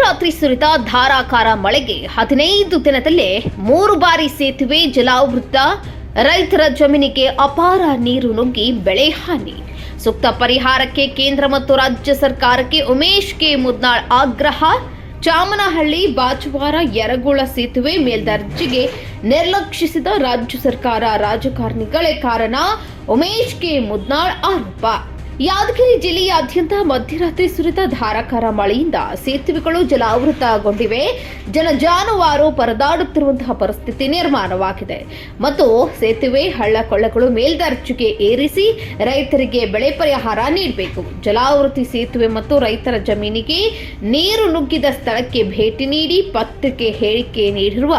ಮಧ್ಯರಾತ್ರಿ ಸುರಿದ ಧಾರಾಕಾರ ಮಳೆಗೆ 15 ದಿನದಲ್ಲೇ 3 ಬಾರಿ ಸೇತುವೆ ಜಲಾವೃತ, ರೈತರ ಜಮೀನಿಗೆ ಅಪಾರ ನೀರು ನುಗ್ಗಿ ಬೆಳೆ ಹಾನಿ. ಸೂಕ್ತ ಪರಿಹಾರಕ್ಕೆ ಕೇಂದ್ರ ಮತ್ತು ರಾಜ್ಯ ಸರ್ಕಾರಕ್ಕೆ ಉಮೇಶ್ ಕೆ ಮುದ್ನಾಳ್ ಆಗ್ರಹ. ಚಾಮನಹಳ್ಳಿ ಬಾಚವಾರ ಯರಗೋಳ ಸೇತುವೆ ಮೇಲ್ದರ್ಜೆಗೆ ನಿರ್ಲಕ್ಷಿಸಿದ ರಾಜ್ಯ ಸರ್ಕಾರ, ರಾಜಕಾರಣಿಗಳೇ ಕಾರಣ. ಉಮೇಶ್ ಕೆ ಮುದ್ನಾಳ್ ಆರೋಪ. ಯಾದಗಿರಿ ಜಿಲ್ಲೆಯಾದ್ಯಂತ ಮಧ್ಯರಾತ್ರಿ ಸುರಿದ ಧಾರಾಕಾರ ಮಳೆಯಿಂದ ಸೇತುವೆಗಳು ಜಲಾವೃತಗೊಂಡಿವೆ. ಜಾನುವಾರು ಪರದಾಡುತ್ತಿರುವಂತಹ ಪರಿಸ್ಥಿತಿ ನಿರ್ಮಾಣವಾಗಿದೆ ಮತ್ತು ಸೇತುವೆ ಹಳ್ಳ ಕೊಳ್ಳಗಳು ಮೇಲ್ದರ್ಜೆಗೆ ಏರಿಸಿ ರೈತರಿಗೆ ಬೆಳೆ ಪರಿಹಾರ ನೀಡಬೇಕು. ಜಲಾವೃತಿ ಸೇತುವೆ ಮತ್ತು ರೈತರ ಜಮೀನಿಗೆ ನೀರು ನುಗ್ಗಿದ ಸ್ಥಳಕ್ಕೆ ಭೇಟಿ ನೀಡಿ ಪತ್ರಿಕೆ ಹೇಳಿಕೆ ನೀಡಿರುವ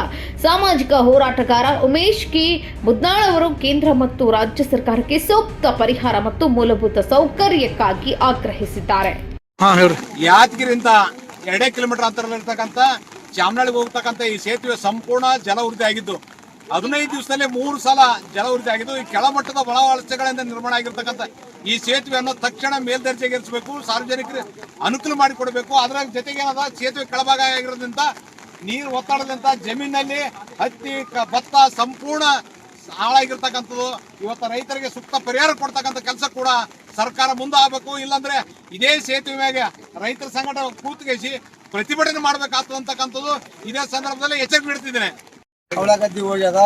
ಸಾಮಾಜಿಕ ಹೋರಾಟಗಾರ ಉಮೇಶ್ ಕೆ ಮುದ್ನಾಳ್ ಅವರು ಕೇಂದ್ರ ಮತ್ತು ರಾಜ್ಯ ಸರ್ಕಾರಕ್ಕೆ ಸೂಕ್ತ ಪರಿಹಾರ ಮತ್ತು ಮೂಲಭೂತ ಸೌಕರ್ಯಕ್ಕಾಗಿ ಆಗ್ರಹಿಸಿದ್ದಾರೆ. ಯಾದಗಿರಿಯಿಂದ 2 ಕಿಲೋಮೀಟರ್ ಅಂತರದಲ್ಲಿರ್ತಕ್ಕಂಥ ಚಾಮನಹಳ್ಳಿಗೆ ಹೋಗ್ತಕ್ಕಂಥ ಈ ಸೇತುವೆ ಸಂಪೂರ್ಣ ಜಲವೃದ್ಧಿ ಆಗಿದ್ದು 15 ದಿವಸದಲ್ಲಿ 3 ಸಲ ಜಲವೃದ್ಧಿ ಆಗಿದ್ದು. ಈ ಕೆಳಮಟ್ಟದ ಒಳವಲಸೆಗಳಿಂದ ನಿರ್ಮಾಣ ಆಗಿರ್ತಕ್ಕಂಥ ಈ ಸೇತುವೆಯನ್ನು ತಕ್ಷಣ ಮೇಲ್ದರ್ಜೆಗೇರಿಸಬೇಕು, ಸಾರ್ವಜನಿಕರಿಗೆ ಅನುಕೂಲ ಮಾಡಿಕೊಡಬೇಕು. ಅದರ ಜೊತೆಗೆ ಏನದ ಸೇತುವೆ ಕೆಳಭಾಗ ಆಗಿರೋದ್ರಿಂದ ನೀರು ಒತ್ತಡದಂತ ಜಮೀನಲ್ಲಿ ಹತ್ತಿ ಭತ್ತ ಸಂಪೂರ್ಣ ಹಾಳಾಗಿರ್ತಕ್ಕಂಥದ್ದು. ಇವತ್ತು ರೈತರಿಗೆ ಸೂಕ್ತ ಪರಿಹಾರ ಕೊಡ್ತಕ್ಕಂಥ ಕೆಲಸ ಕೂಡ ಸರ್ಕಾರ ಮುಂದೆ ಆಗಬೇಕು. ಇಲ್ಲಾಂದ್ರೆ ಇದೇ ಸೇತುವೆ ಮ್ಯಾಗೆ ರೈತರ ಸಂಘಟನೆ ಕೂತ್ಕೇಸಿ ಪ್ರತಿಭಟನೆ ಮಾಡ್ಬೇಕಾಗ್ತದಂತಕ್ಕಂಥದ್ದು ಇದೇ ಸಂದರ್ಭದಲ್ಲಿ ಎಚ್ಚರಿಕೆ ನೀಡ್ತಿದ್ದೇನೆ. ಕವಳಗದ್ದಿ ಹೋಗ್ಯದ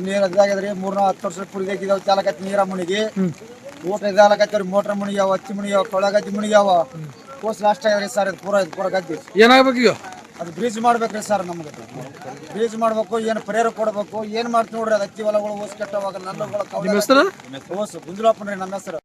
ನೀರ್ ಅದಾಗ್ಯದ್ರಿ 3-10 ವರ್ಷ ಕುಡಿದಾಕಿದಾವ ಚಾಲಕತ್ತಿ ನೀರ ಮುಣಿಗಿ ಊಟ ಇದಾಲಕತ್ತವ್ರಿ ಮೋಟ್ರ್ ಮುಣಿಗ್ಯಾವ, ಹಚ್ಚಿ ಮುಣಿಗ್ಯಾವ, ಕವಳಗದ್ದಿ ಮುಣಿಗ್ಯಾವ. ಕೋಸ್ ಲಾಸ್ಟ್ ಆಗ್ಯದ್ರಿ ಸರ್. ಇದು ಪೂರ ಗದ್ದಿ ಏನಾಗ್ಬೇಕು ಈಗ? ಅದು ಬ್ರಿಡ್ಜ್ ಮಾಡ್ಬೇಕ್ರಿ ಸರ್. ನಮ್ಗೆ ಬ್ರಿಡ್ಜ್ ಮಾಡ್ಬೇಕು, ಏನು ಪರಿಹಾರ ಕೊಡ್ಬೇಕು, ಏನ್ ಮಾಡ್ತೀವಿ ನೋಡ್ರಿ. ಅದು ಹತ್ತಿ ಹೊಲಗಳು ಓಸ್ ಕೆಟ್ಟವಾಗ ನಲ್ಲಗಳು ಗುಂಜುಳಪ್ಪನ್ರಿ ನಮ್ಮ ಹೆಸರು.